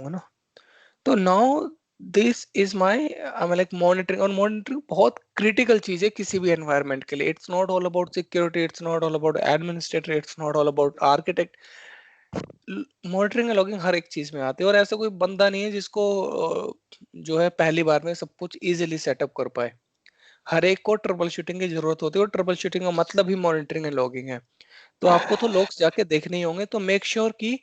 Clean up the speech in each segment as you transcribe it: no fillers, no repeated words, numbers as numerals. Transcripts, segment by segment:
करूंगा ना। तो now this is my like monitoring, और मॉनिटरिंग बहुत क्रिटिकल चीज है किसी भी एनवायरनमेंट के लिए। It's not all about security, it's not all about administrator, it's not all about architect. Monitoring and logging हर एक चीज में आती है, और ऐसा कोई बंदा नहीं है जिसको जो है पहली बार में सब कुछ इजीली सेटअप कर पाए। हर एक को ट्रबल शूटिंग की जरूरत होती है, और ट्रबल शूटिंग का मतलब ही मॉनिटरिंग एंड लॉगिंग है। तो आपको तो लॉग्स जाके देखने ही होंगे, तो मेक श्योर कि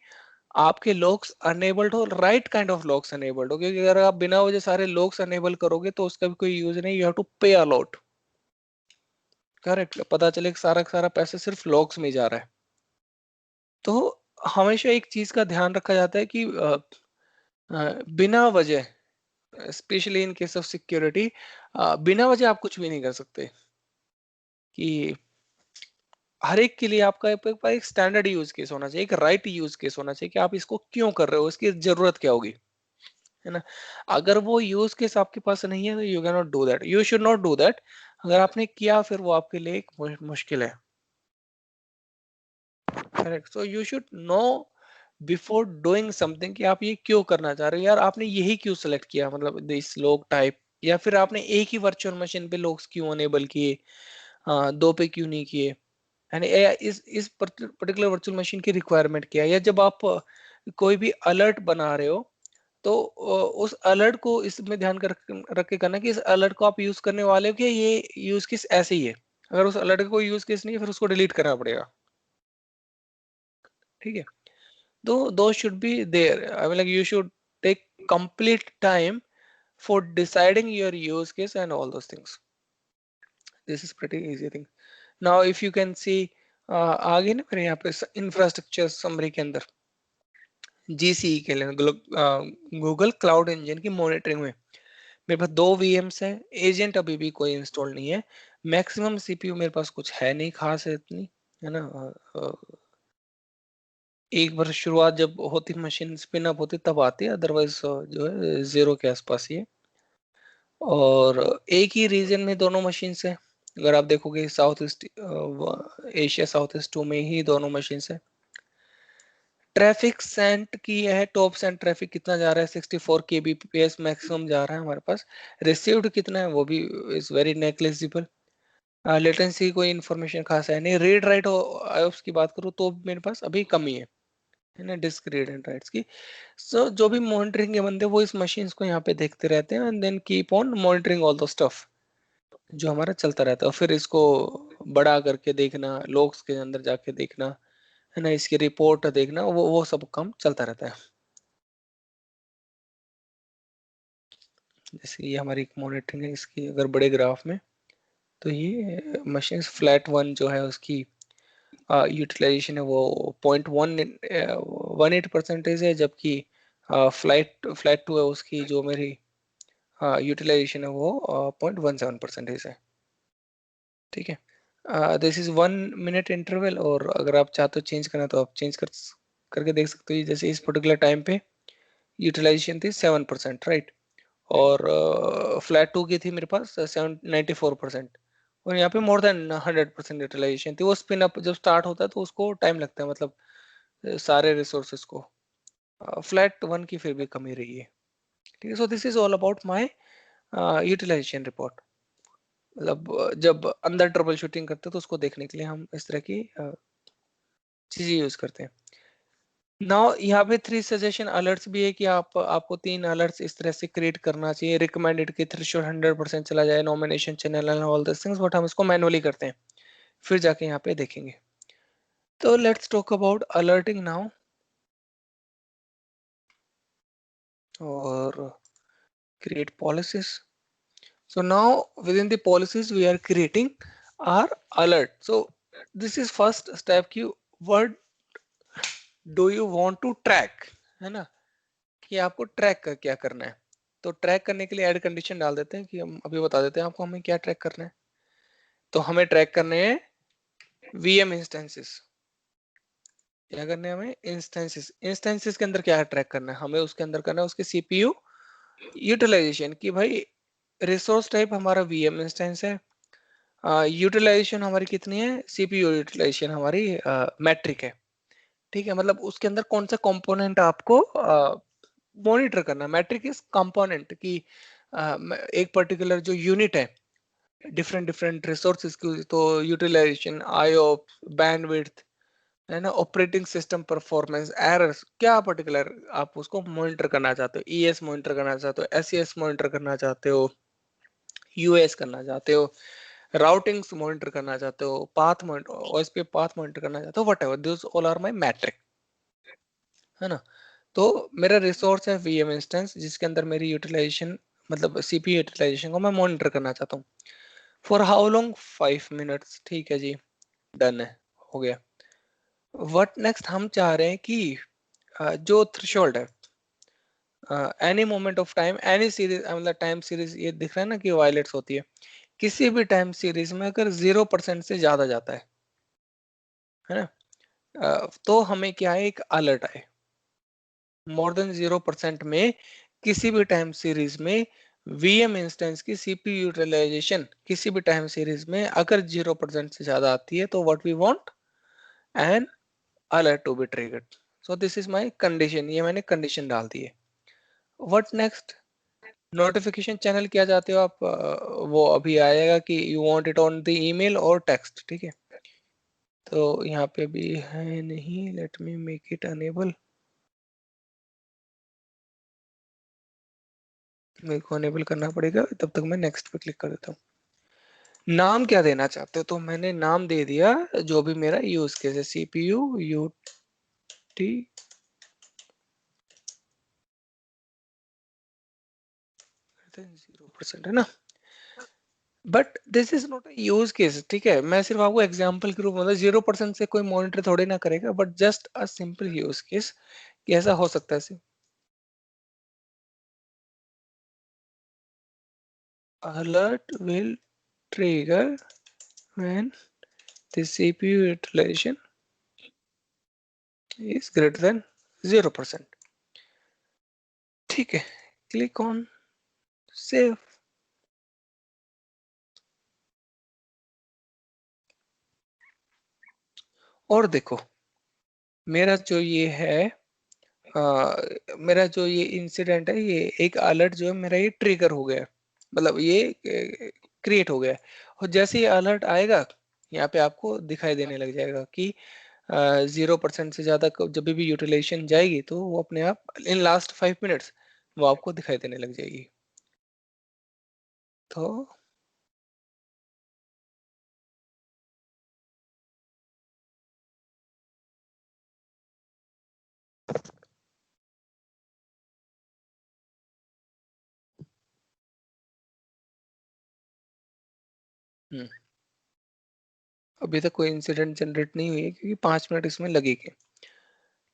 आपके लॉग्स अनेबल्ड हो, right kind of logs enabled हो, क्योंकि अगर आप बिना वजह सारे लॉग्स अनेबल करोगे तो उसका भी कोई यूज नहीं। यू हैव टू पे अलॉट, करेक्ट, पता चले कि सारा का सारा पैसा सिर्फ लॉग्स में ही जा रहा है। तो हमेशा एक चीज का ध्यान रखा जाता है कि बिना वजह, specially in case of security, बिना वजह आप कुछ भी नहीं कर सकते। कि हर एक के लिए आपका एक स्टैंडर्ड यूज केस होना चाहिए, एक राइट यूज केस होना चाहिए कि आप इसको क्यों कर रहे हो, इसकी जरूरत क्या होगी, है ना। अगर वो यूज केस आपके पास नहीं है तो you can not do that, you should not do that. अगर आपने किया फिर वो आपके लिए एक मुश्किल है। Correct, so you should know before doing something कि आप ये क्यों करना चाह रहे हो। यार आपने यही क्यों सेलेक्ट किया, मतलब दिस लॉग टाइप, या फिर आपने एक ही वर्चुअल मशीन पे लॉग्स क्यों अनेबल किए, दो पे क्यों नहीं किए, यानी इस पर्टिकुलर वर्चुअल मशीन की रिक्वायरमेंट क्या है। या जब आप कोई भी अलर्ट बना रहे हो तो उस अलर्ट को इसमें ध्यान रख के करना कि इस अलर्ट को आप यूज करने वाले हो कि ये यूज केस ऐसे ही है। अगर उस अलर्ट का कोई यूज केस नहीं है फिर उसको डिलीट करना पड़ेगा। ठीक है, तो दो should be there, I mean like you should take complete time for deciding your use case and all those things. This is pretty easy thing. Now if you can see, आगे ना मेरे यहाँ पे इंफ्रास्ट्रक्चर समरी के अंदर जीसीई के लिए Google cloud engine की मॉनिटरिंग में मेरे पास दो वीएम्स हैं। एजेंट अभी भी कोई इंस्टॉल नहीं है। मैक्सिमम सीपीयू मेरे पास कुछ है नहीं खास है इतनी, है ना। एक बार शुरुआत जब होती मशीन स्पिन अप होती तब आती है, अदरवाइज जो है जीरो के आसपास ही है। और एक ही रीजन में दोनों मशीन है। अगर आप देखोगे south east Asia south east 2 में ही दोनों मशीन है। ट्रैफिक सेंट की है, टॉप सेंट ट्रैफिक कितना जा रहा है, 64 kbps मैक्सिमम जा रहा है हमारे पास। रिसीव्ड कितना है वो भी इज वेरी नेग्लिजिबल। लेटेंसी कोई इन्फॉर्मेशन खास है नहीं। रीड राइट आयोप्स की बात करूँ तो मेरे पास अभी कमी है ना, डिस्क रीड एंड राइट्स की। सो जो भी मॉनिटरिंग के बंदे वो इस मशीन्स को यहाँ पे देखते रहते हैं and then keep on monitoring all the stuff जो हमारा चलता रहता है। और फिर इसको बड़ा करके देखना, लोग्स के अंदर जाके देखना, है ना, इसकी रिपोर्ट देखना, वो सब काम चलता रहता है। जैसे ये हमारी एक मॉनिटरिंग है इसकी, अगर बड़े ग्राफ में, तो ये मशीन फ्लैट वन जो है उसकी यूटिलाइजेशन है वो 0.18% है, जबकि फ्लैट टू है उसकी जो मेरी यूटिलाइजेशन है वो 0.17% है। ठीक है, दिस इज 1 मिनट इंटरवल, और अगर आप चाहते हो चेंज करना तो आप चेंज करके देख सकते हो। जैसे इस पर्टिकुलर टाइम पे यूटिलाइजेशन थी 7%, राइट, और फ्लैट टू की थी मेरे पास 94%, और यहाँ पे मोर देन 100% यूटिलाइजेशन थी। वो स्पिन अप जब स्टार्ट होता है तो उसको टाइम लगता है, मतलब सारे रिसोर्सेज को। फ्लैट वन की फिर भी कमी रही है। ठीक है, so this is all about my utilisation report. मतलब जब अंदर ट्रबल शूटिंग करते हैं तो उसको देखने के लिए हम इस तरह की चीजें यूज करते हैं। नाउ यहाँ पे 3 सजेशन अलर्ट्स भी है कि आपको 3 अलर्ट्स इस तरह से क्रिएट करना चाहिए। रिकमेंडेड कि थ्रेशोल्ड 100% चला जाए, nomination channel and all this things, but हम इसको मैनुअली करते हैं। फिर जाके यहाँ पे देखेंगे। तो let's talk about alerting now, और create policies. So now within the policies we are creating our alert. So this is first step कि what do you want to track, है ना, कि आपको ट्रैक का क्या करना है। तो ट्रैक करने के लिए ऐड कंडीशन डाल देते हैं कि हम अभी बता देते हैं आपको हमें क्या ट्रैक करना है। तो हमें ट्रैक करने हैं वीएम इंस्टेंसेस। क्या करने हैं हमें, इंस्टेंसेस। इंस्टेंसेस के अंदर क्या ट्रैक करना है हमें, उसके अंदर करना है उसके सीपीयू यूटिलाइजेशन की भाई। रिसोर्स टाइप हमारा वीएम इंस्टेंस है, यूटिलाइजेशन हमारी कितनी है, सीपीयू यूटिलाइजेशन हमारी मैट्रिक है। ठीक है, मतलब उसके अंदर कौन सा कंपोनेंट आपको मॉनिटर करना। मैट्रिक इज कंपोनेंट की एक पर्टिकुलर जो यूनिट है डिफरेंट डिफरेंट रिसोर्सेज की, तो यूटिलाइजेशन, आईओ, बैंडविड्थ, है ना, ऑपरेटिंग सिस्टम परफॉर्मेंस, एरर्स, क्या पर्टिकुलर आप उसको मॉनिटर करना चाहते हो, ईएस मॉनिटर करना चाहते हो, एसईएस मॉनिटर करना चाहते हो, यूएस करना चाहते हो, राउटिंग्स मॉनिटर करना चाहते हो, path monitor, OSP path monitor करना चाहते हो, whatever, this all are my metric, है ना। तो मेरा रिसोर्स है वीएम इंस्टेंस जिसके अंदर मेरी यूटिलाइजेशन, मतलब सीपीयू यूटिलाइजेशन को मैं मॉनिटर करना चाहता हूँ। फॉर हाउ लॉन्ग, 5 मिनट्स, ठीक है जी, डन है, हो गया। व्हाट नेक्स्ट, हम चाह रहे हैं कि जो थ्रेशोल्ड है, any moment of time, any series, मतलब टाइम सीरीज ये दिख रहा है ना कि वायलेट्स होती है, किसी भी टाइम सीरीज में अगर 0% से ज्यादा जाता है ना, तो हमें क्या है, एक अलर्ट आए। मोर देन 0% में किसी भी टाइम सीरीज में वीएम इंस्टेंस की सीपीयू यूटिलाइजेशन किसी भी टाइम सीरीज में अगर 0% से ज्यादा आती है, तो what we want, an alert to be triggered. So this is my condition, ये मैंने कंडीशन डाल दी है। व्हाट नेक्स्ट, नोटिफिकेशन चैनल क्या चाहते हो आप, वो अभी आएगा कि you want it on the email और टेक्स्ट, ठीक है। तो यहाँ पे भी है नहीं, let me make it enable, मेरे को अनेबल करना पड़ेगा, तब तक मैं नेक्स्ट पे क्लिक कर देता हूँ। नाम क्या देना चाहते हो, तो मैंने नाम दे दिया जो भी मेरा यूज केस है, सीपीयू यूटी 0% है ना, but this is not use case, ठीक है। मैं सिर्फ आपको एग्जांपल के रूप में, 0% से कोई मॉनिटर थोड़ी ना करेगा, but just a simple use case कि ऐसा हो सकता है। Alert will trigger when the CPU utilization is greater than 0%, ठीक है। Click on save. और देखो मेरा जो ये है, मेरा जो ये इंसिडेंट है, ये एक अलर्ट जो है मेरा ये ट्रिगर हो गया है, मतलब ये क्रिएट हो गया है। और जैसे ही अलर्ट आएगा, यहाँ पे आपको दिखाई देने लग जाएगा कि 0% से ज्यादा जब भी यूटिलाइजेशन जाएगी, तो वो अपने आप इन लास्ट 5 मिनट्स वो आपको दिखाई देने लग जाएगी। तो अभी तक कोई इंसिडेंट जनरेट नहीं हुई है क्योंकि 5 मिनट इसमें लगेंगे,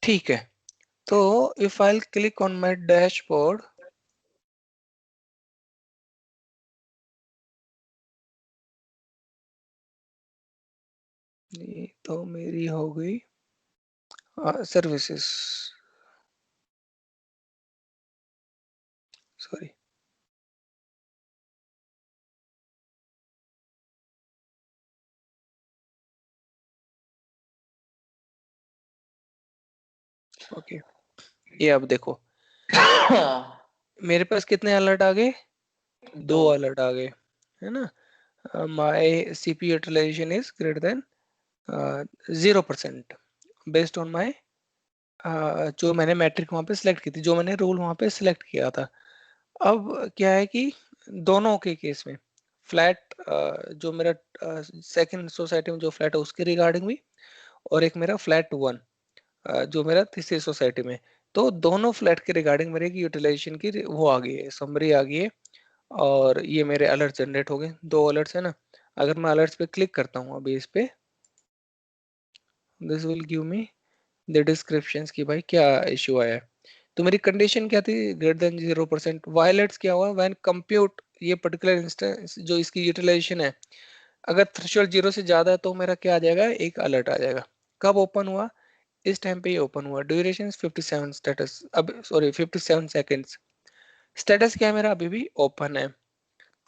ठीक है। तो if I click on my dashboard, ये तो मेरी हो गई सर्विसेज, सॉरी, ओके। ये अब देखो मेरे पास कितने अलर्ट आ गए, 2 अलर्ट आ गए, है ना। My CP utilization is greater than 0% based on my, जो मैंने मैट्रिक वहां पे सिलेक्ट की थी, जो मैंने रूल वहां पे सिलेक्ट किया था। अब क्या है कि दोनों के केस में फ्लैट, जो मेरा सेकंड सोसाइटी में जो फ्लैट है उसके रिगार्डिंग भी, और एक मेरा फ्लैट 1 जो मेरा तीसरी सोसाइटी में, तो दोनों फ्लैट के रिगार्डिंग मेरे की यूटिलाइजेशन की वो आ गई है, समरी आ गई है। और ये मेरे अलर्ट जनरेट हो गए, 2 अलर्ट्स है ना। अगर मैं अलर्ट्स पे क्लिक करता हूँ अभी इस पे, this will give me the descriptions कि भाई क्या इशू आया है। तो मेरी कंडीशन क्या थी, ग्रेटर देन 0%, वायलेट्स क्या हुआ, व्हेन कंप्यूट, ये पर्टिकुलर इंस्टेंस जो इसकी यूटिलाइजेशन है, अगर थ्रेशोल्ड 0 से ज्यादा है तो मेरा क्या आ जाएगा, एक अलर्ट आ जाएगा। कब ओपन हुआ, इस टाइम पे ये ओपन हुआ, ड्यूरेशन 57 स्टेटस, अब सॉरी 57 सेकेंड्स, स्टेटस क्या है मेरा, अभी भी ओपन है।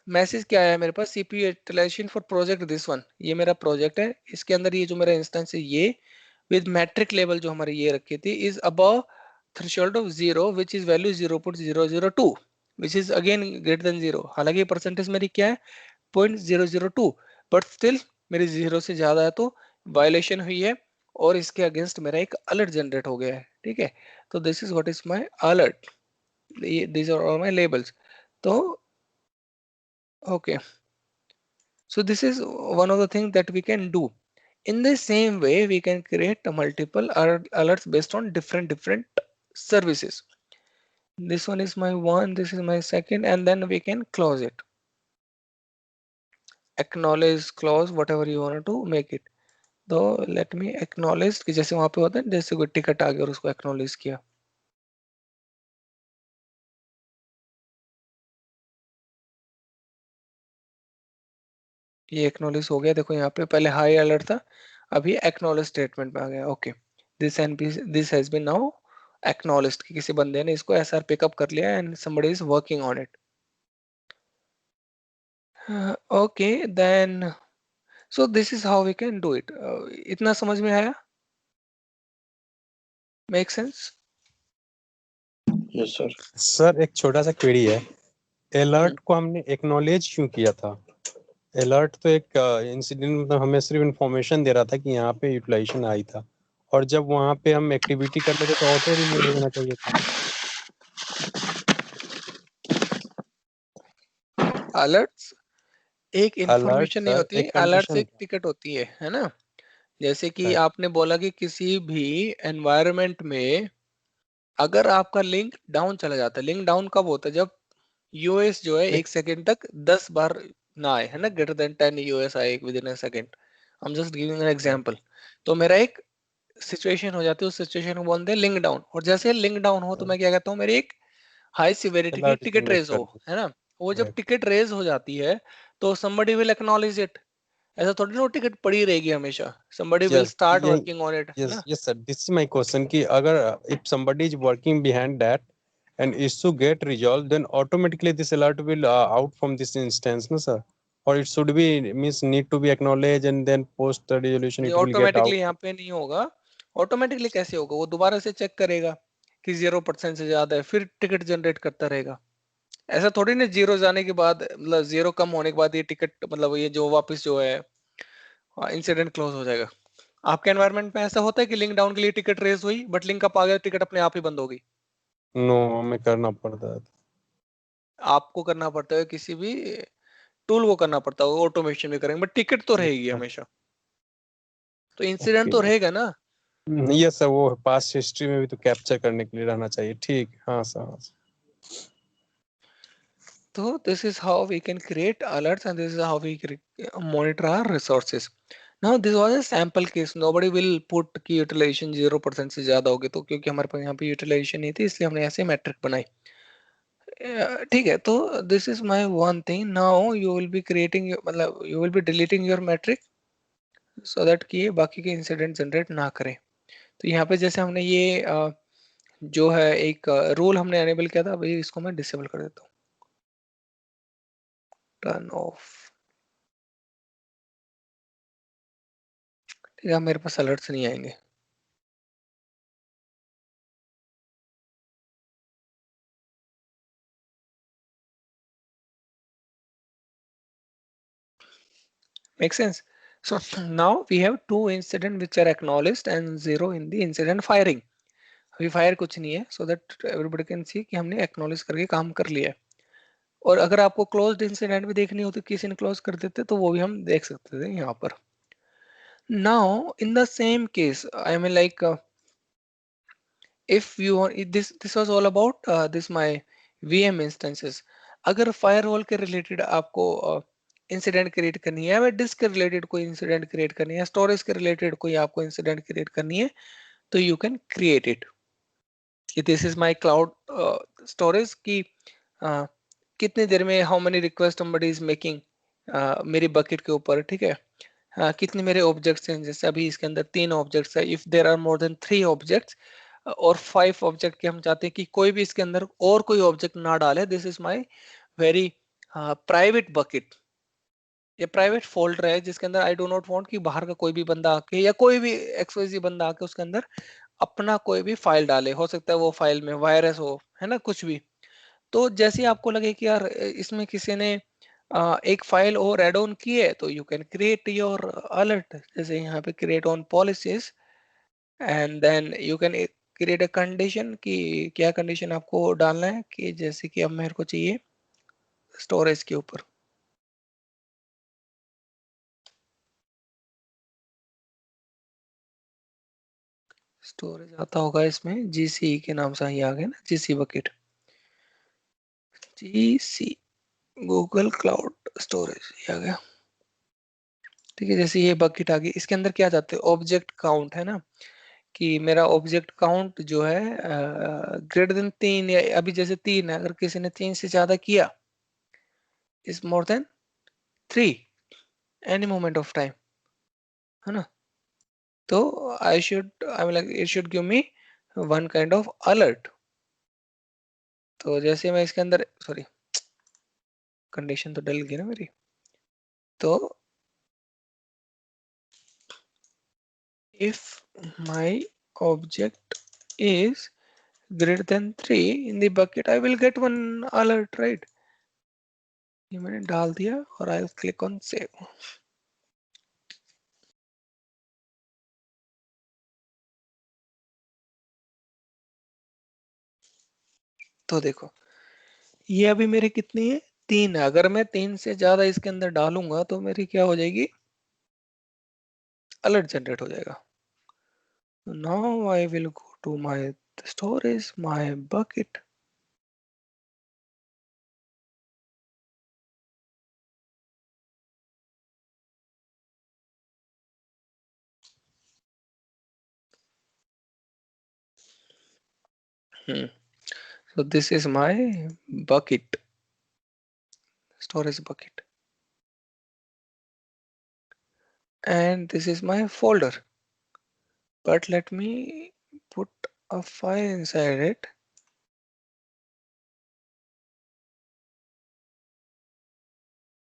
मैसेज क्या आया मेरे पास, CPU utilisation for project this one, ये मेरा प्रोजेक्ट है, इसके अंदर ये जो मेरा इंस्टेंस है ये विद मैट्रिक लेवल जो हमारी ये रखी थी is above threshold of 0 which is value 0.002 which is again greater than 0. हालांकि परसेंटेज मेरी क्या है 0.002 बट स्टिल मेरी 0 से ज्यादा है तो वायलेशन हुई है और इसके अगेंस्ट मेरा एक अलर्ट जनरेट हो गया है. ठीक है, तो this is what is my alert. these are all my labels. तो okay, so this is one of the things that we can do. In the same way we can create multiple alerts based on different services. This one is my one, this is my second, and then we can close it. Acknowledge, close, whatever you want to make it. तो let me acknowledge कि जैसे वहां पे होता है जैसे कोई ticket आ गया और उसको acknowledge किया. ये acknowledge हो गया. देखो यहाँ पे पहले हाई अलर्ट था, अभी acknowledge स्टेटमेंट में आ गया. Okay, this has been now acknowledged कि किसी बंदे ने इसको SR पिकअप कर लिया and somebody is working on it. Okay, then so this is how we can do it. इतना समझ में आया? Make sense? Yes sir. Sir एक छोटा सा क्वेरी है, अलर्ट को हमने एक्नॉलेज क्यों किया था? अलर्ट तो एक इंसिडेंट मतलब हमें सिर्फ इंफॉर्मेशन दे रहा था कि यहाँ पे यूटिलाइजेशन आई था, और जब वहाँ पे हम एक्टिविटी कर लेते तो ऑटो रिमूव हो जाना चाहिए था. अलर्ट्स एक अलर्ट इंफॉर्मेशन नहीं सर होती, एक अलर्ट्स कंडीशन एक टिकट होती है ना. जैसे कि सर. आपने बोला कि किसी भी एनवायरनमेंट में अगर आपका लिंक डाउन चला जाता है, लिंक डाउन कब होता है? जब यूएस जो है एक एक सेकेंड तक 10 बार ना आए, है ना, ग्रेटर देन 10 यूएस आए with in a second. I am just giving an example. तो मेरा एक सिचुएशन हो जाती है, उस सिचुएशन को बोलते हैं लिंक डाउन. और जैसे लिंक डाउन हो तो मैं क्या कहता हूँ, मेरी एक हाई सिवेरिटी की अलर्ट टिकट जनरेट रेज हो, कर दो. है ना. वो जब Correct. टिकट रेज हो जाती है तो somebody will acknowledge it. ऐसा थोड़ी ना वो टिकट पड़ी रहेगी हमेशा. somebody will Yes, start यही working on it, है yes ना. yes sir. This is my question कि अगर if somebody is working behind that and issue get resolved, then automatically this alert will out from this instance, no sir? Or it should be means need to be acknowledged and then post the resolution नहीं, it will get automatically out. यहाँ पे नहीं होगा. Automatically कैसे होगा? वो दोबारा से चेक करेगा कि 0% से ज्यादा है, फिर टिकट जनरेट करता रहेगा. ऐसा थोड़ी ना जीरो जाने के बाद, मतलब जीरो कम होने के बाद ये टिकट, मतलब ये जो वापस जो है इंसिडेंट क्लोज हो जाएगा. आपके एनवायरनमेंट में ऐसा होता है कि लिंक डाउन के लिए टिकट रेज हुई बट लिंक अप आ गया, टिकट अपने आप ही बंद हो गई? No, हमें करना पड़ता है. आपको करना पड़ता है, किसी भी टूल को करना पड़ता है, ऑटोमेशन भी करेंगे बट टिकट तो रहेगी हमेशा. तो इंसिडेंट तो Okay. रहेगा ना. ये सर वो पास्ट हिस्ट्री में भी तो कैप्चर करने के लिए रहना चाहिए. ठीक, हाँ सर, हाँ sir. So this is how we can create alerts and this is how we monitor our resources. Now this was a sample case. Nobody will put कि utilization 0% से ज्यादा होगी, तो क्योंकि हमारे पास यहाँ पे utilization नहीं थी इसलिए हमने ऐसे मैट्रिक बनाई. ठीक है, तो this is my one thing. Now you will be creating मतलब you will be deleting your metric so that कि ये बाकी के इंसिडेंट जनरेट ना करें. तो यहाँ पे जैसे हमने ये जो है एक रूल हमने एनेबल किया था, अभी इसको मैं डिसेबल कर देता हूँ. Turn off. ठीक है, मेरे पास अलर्ट्स नहीं आएंगे. Make sense? So now we have two incidents which are acknowledged and zero in the incident firing. अभी फायर कुछ नहीं है, so that everybody can see कि हमने acknowledge करके काम कर लिया है. और अगर आपको closed incident भी देखनी हो तो किसी ने close कर देते तो वो भी हम देख सकते थे यहाँ पर. Now in the same case, I mean like if you want this was all about this my VM instances. अगर firewall के related आपको इंसिडेंट क्रिएट करनी है, या डिस्क के रिलेटेड कोई इंसिडेंट क्रिएट करनी है, स्टोरेज के रिलेटेड कोई आपको इंसिडेंट क्रिएट करनी है, तो you can create it. This is my cloud storage की कितनी देर में how many request somebody is making मेरी बकेट के ऊपर. ठीक है, कितने मेरे ऑब्जेक्ट्स हैं. जैसे अभी इसके अंदर 3 ऑब्जेक्ट्स है. If there are more than 3 objects और 5 ऑब्जेक्ट के हम चाहते हैं कि कोई भी इसके अंदर और कोई ऑब्जेक्ट ना डाले, this is my very private bucket. ये प्राइवेट फोल्डर है जिसके अंदर आई डो नॉट वांट कि बाहर का कोई भी बंदा आके या कोई भी एक्सवाईजी बंदा आके उसके अंदर अपना कोई भी फाइल डाले, हो सकता है वो फाइल में वायरस हो, है ना, कुछ भी। तो जैसे ही आपको लगे कि यार इसमें किसी ने एक फाइल और ऐड ऑन की है, तो you can create your alert, जैसे यहाँ पे create on policies, and then you can create a condition कि क्या कंडीशन आपको डालना है, कि जैसे कि अब मेरे को चाहिए स्टोरेज के ऊपर। स्टोरेज आता होगा इसमें जीसी के नाम से ही आ गया ना, GC bucket, GC Google cloud storage, ये आ गया। ठीक है, जैसे ये बकेट आ गई, इसके अंदर क्या चाहते हैं, ऑब्जेक्ट काउंट, है ना, कि मेरा ऑब्जेक्ट काउंट जो है ग्रेटर देन 3, या अभी जैसे 3 है, अगर किसी ने 3 से ज्यादा किया, is more than 3 any moment of time, है ना, तो आई mean like it should give me one kind of alert. तो जैसे मैं इसके अंदर, सॉरी, कंडीशन तो डल गई ना मेरी, तो if my object is greater than 3 in the bucket, I will get one alert, right? ये मैंने डाल दिया और I'll click on save। तो देखो, ये अभी मेरे कितनी है, 3 है, अगर मैं 3 से ज्यादा इसके अंदर डालूंगा तो मेरी क्या हो जाएगी, अलर्ट जनरेट हो जाएगा। Now I will go to my storage, my bucket, so this is my bucket, storage bucket, and this is my folder, but let me put a file inside it।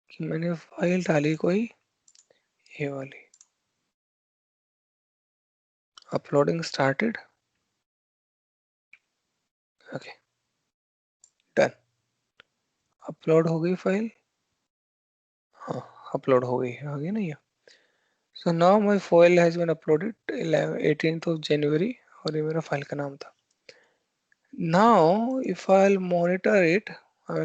कि मैंने file डाली कोई, ये वाली, uploading started, okay, done, upload हो गई file, हाँ, upload हो गई, आ गई ना ये। So now my file has been uploaded 18th of January, और ये मेरा फाइल का नाम था। Now if I will monitor it, I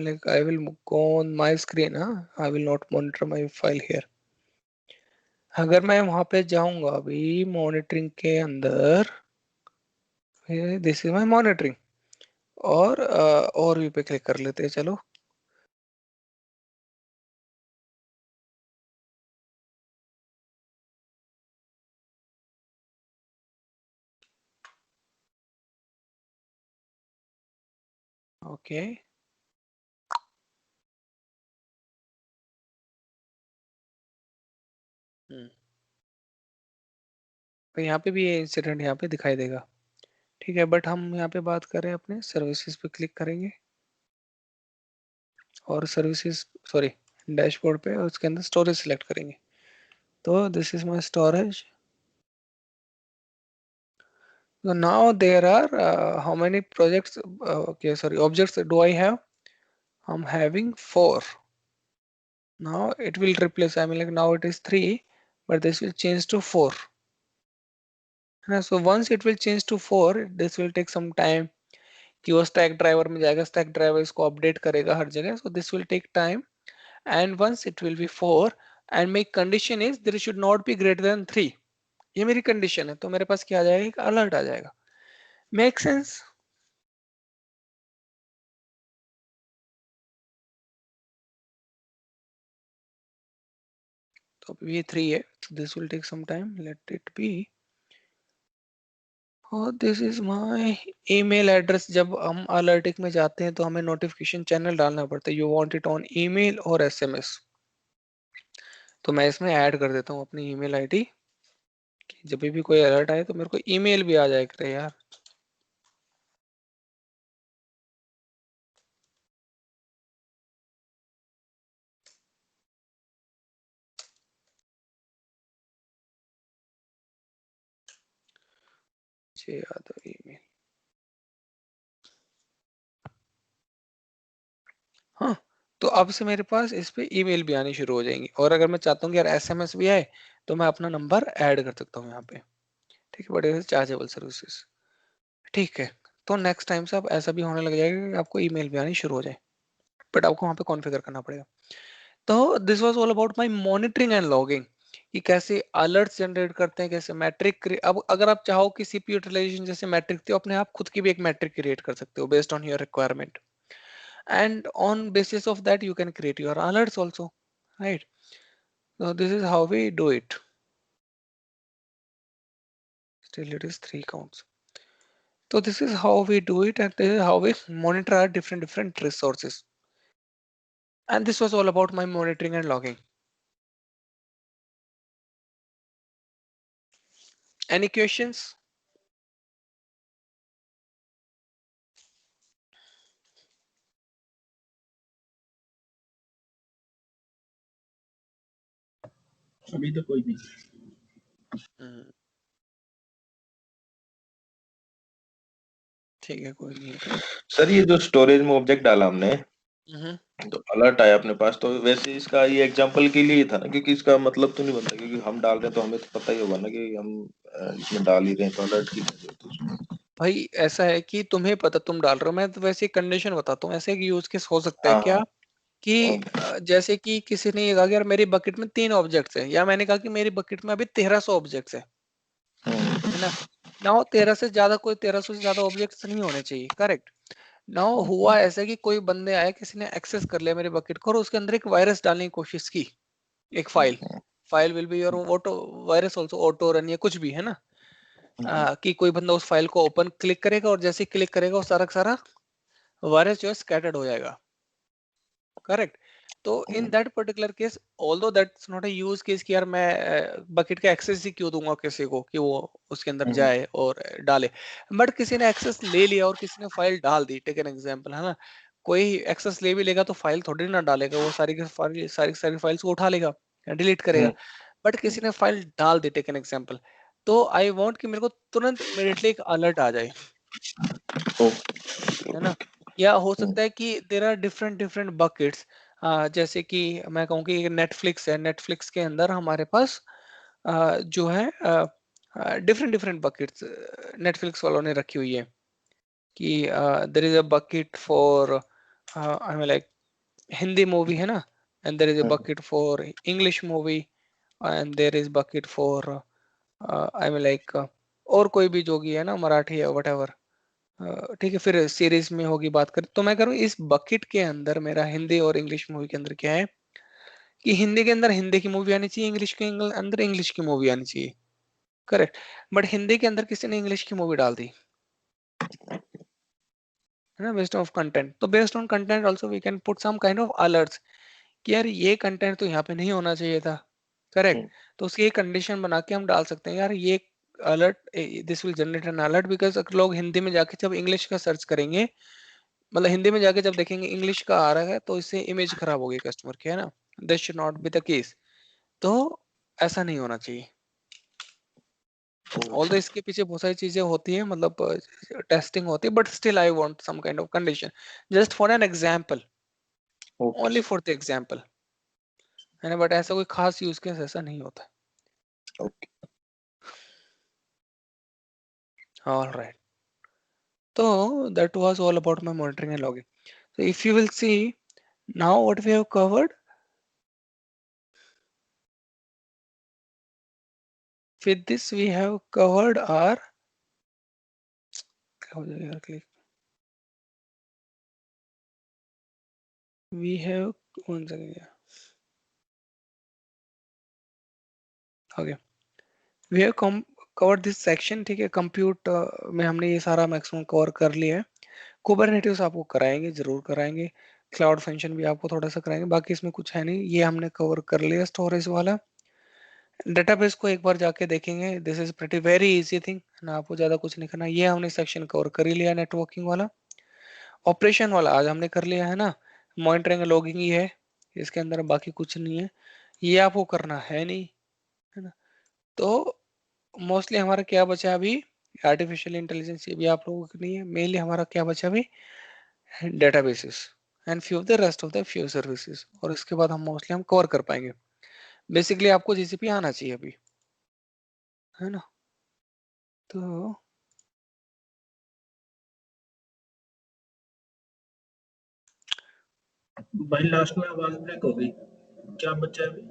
will go on my screen, I will not monitor my file here। अगर मैं वहां पे जाऊंगा अभी मॉनिटरिंग के अंदर, दिस इज माय मॉनिटरिंग, और भी पे क्लिक कर लेते हैं, चलो। ओके, तो यहाँ पे भी ये इंसिडेंट यहाँ पे दिखाई देगा। ठीक है, बट हम यहाँ पे बात करें, अपने सर्विसेज पे क्लिक करेंगे और सर्विसेज, सॉरी, डैशबोर्ड पे, और उसके अंदर स्टोरेज सिलेक्ट करेंगे। तो this is my storage. So now there are how many projects, okay, sorry, objects do I have? I'm having 4. Now it will replace, I mean like now it is 3, but this will change to 4। So once it will change to 4, this will take some time, कि वो stack driver में जाएगा, stack driver इसको update करेगा हर जगह, so this will take time, and once it will be 4, and my condition is there should not be greater than 3, ये मेरी condition है, तो मेरे पास क्या आ जाएगा, एक अलर्ट आ जाएगा। Make sense? तो अभी ये 3 है, this will take some time, let it be. और this is my email address. जब हम अलर्टिक में जाते हैं तो हमें नोटिफिकेशन चैनल डालना पड़ता है, you want it on email और एसएमएस। तो मैं इसमें ऐड कर देता हूँ अपनी ईमेल आईडी, कि जब भी कोई अलर्ट आए तो मेरे को ईमेल भी आ जाए करे यार। जे यादव ईमेल। हाँ, तो अब से मेरे पास इस पे ईमेल भी आनी शुरू हो जाएंगी, और अगर मैं चाहता हूँ कि यार एसएमएस भी आए तो मैं अपना नंबर ऐड कर सकता हूँ यहाँ पे। ठीक है, but it is chargeable services. ठीक है, तो नेक्स्ट टाइम से अब ऐसा भी होने लग जाएगा कि आपको ईमेल भी आनी शुरू हो जाए, बट आपको वहाँ पे कॉन्फ़िगर करना पड़ेगा। तो this was all about my monitoring and logging, कि कैसे अलर्ट्स जनरेट करते हैं, कैसे मैट्रिक। अब अगर आप चाहो कि सीपीयू यूटिलाइजेशन जैसे मैट्रिक थी, अपने आप खुद की भी एक मैट्रिक क्रिएट कर सकते हो based on your requirement, and on basis of that you can create your alerts also, right? So this is how we do it. Still it is 3 counts. So this is how we do it, and this is how we monitor our different resources. And this was all about my monitoring and logging. Any questions? अभी तो कोई नहीं। ठीक है, कोई नहीं है। Sir ये जो स्टोरेज में ऑब्जेक्ट डाला हमने, हम्म। तो अलर्ट आया अपने पास, तो वैसे इसका ये एग्जांपल के लिए ही था ना, क्योंकि इसका मतलब तो नहीं बनता, क्योंकि हम डाल रहे हैं तो हमें तो पता ही होगा ना कि हम इसमें डाल ही रहे हैं, तो अलर्ट की जरूरत है उसमें। भाई ऐसा है कि तुम्हें पता तुम डाल रहे हो, मैं तो वैसे कंडीशन बताता हूँ। ऐसे एक यूज केस हो सकता है हाँ क्या, हाँ। कि जैसे कि किसी ने ये कहा कि यार मेरी बकेट में 3 ऑब्जेक्ट्स हैं, या मैंने कहा कि मेरी बकेट में अभी 1300 ऑब्जेक्ट्स हैं, है ना। नाउ 1300 से ज्यादा ऑब्जेक्ट्स नहीं होने चाहिए, करेक्ट। नाउ हुआ ऐसा कि कोई बंदे आए, किसी ने एक्सेस कर लिया मेरे बकेट को, और उसके अंदर एक वायरस डालने की कोशिश की, एक file will be your auto virus also, auto run या कुछ भी, है ना। कि कोई बंदा उस फाइल को ओपन क्लिक करेगा, और जैसे ही क्लिक करेगा वो सारा का सारा वायरस जो है स्कैटर्ड हो जाएगा, करेक्ट। तो in that particular case, although that's not a use case कि यार मैं बकेट का एक्सेस ही क्यों दूंगा किसी को कि वो उसके अंदर जाए और डाले, बट किसी ने एक्सेस ले लिया और किसी ने फाइल डाल दी, टेक एन एग्जांपल, है ना। कोई एक्सेस ले भी लेगा तो फाइल थोड़ी ना डालेगा, वो सारी की सारी फाइल्स को उठा लेगा, डिलीट करेगा। बट किसी ने फाइल डाल दी, टेक एन एग्जांपल, तो आई वांट कि मेरे को तुरंत इमीडिएटली एक अलर्ट आ जाए, है ना। या हो सकता है कि देर आर डिफरेंट बकेट्स, जैसे कि मैं कहूँ कि नेटफ्लिक्स है, नेटफ्लिक्स के अंदर हमारे पास जो है डिफरेंट बकेट्स नेटफ्लिक्स वालों ने रखी हुई है, कि there is a bucket for I mean like Hindi movie, है ना, and there is a bucket for English movie, and there is bucket for I mean like और कोई भी जो भी है ना, मराठी है वट। ठीक है, फिर सीरीज में होगी बात करें तो मैं करूँ इस बकेट के अंदर मेरा हिंदी और इंग्लिश मूवी के अंदर क्या है, कि हिंदी के अंदर हिंदी की मूवी आनी चाहिए, इंग्लिश के अंदर इंग्लिश की मूवी आनी चाहिए, करेक्ट। बट हिंदी के अंदर किसी ने इंग्लिश की मूवी डाल दी, है ना, बेस्ड ऑफ कंटेंट। तो based on content also we can put some kind of alerts, कि यार ये कंटेंट तो यहाँ पे नहीं होना चाहिए था, करेक्ट। तो उसकी एक कंडीशन बना के हम डाल सकते हैं, यार ये alert, this will generate N alert, because अगर लोग हिंदी में जाके जब इंग्लिश का सर्च करेंगे, मतलब हिंदी में जाके जब देखेंगे इंग्लिश का आ रहा है, तो इससे इमेज खराब होगी कस्टमर की, है ना। This should not be the case. तो ऐसा नहीं होना चाहिए। ऑल इसके पीछे बहुत सारी चीजें होती है, मतलब टेस्टिंग होती है, but still I want some kind of condition, just for an example, only for the example, है ना। बट ऐसा कोई खास यूज केस ऐसा नहीं होता। ऑल राइट, तो that was all about my monitoring and logging. So if you will see now what we have covered, with this we have covered our we have one second, yeah. Okay, we have covered this section, ठीक है। Compute में हमने ये सारा maximum cover कर लिया है। कुबरनेटिव्स आपको कराएंगे, जरूर कराएंगे। क्लाउड फंक्शन भी आपको थोड़ा सा कराएंगे, बाकी इसमें कुछ है नहीं, ये हमने कवर कर लिया। स्टोरेज वाला, डेटाबेस को एक बार जाके देखेंगे, this is pretty very easy thing ना, आपको ज्यादा कुछ नहीं करना। ये हमने सेक्शन कवर कर ही लिया। नेटवर्किंग वाला, ऑपरेशन वाला आज हमने कर लिया, है ना। मॉनिटरिंग लॉगिंग ही है इसके अंदर, बाकी कुछ नहीं है, ये आपको करना है नहीं, है ना। तो मोस्टली हमारा क्या बचा अभी, आर्टिफिशियल इंटेलिजेंस ये भी आप लोगों के लिए मेनली हमारा क्या बचा अभी, databases and few of the rest of the few services, और इसके बाद हम मोस्टली हम कवर कर पाएंगे। बेसिकली आपको जीसीपी आना चाहिए अभी, है ना। तो भाई लास्ट में आवाज ब्रेक हो गई, क्या बचा है अभी?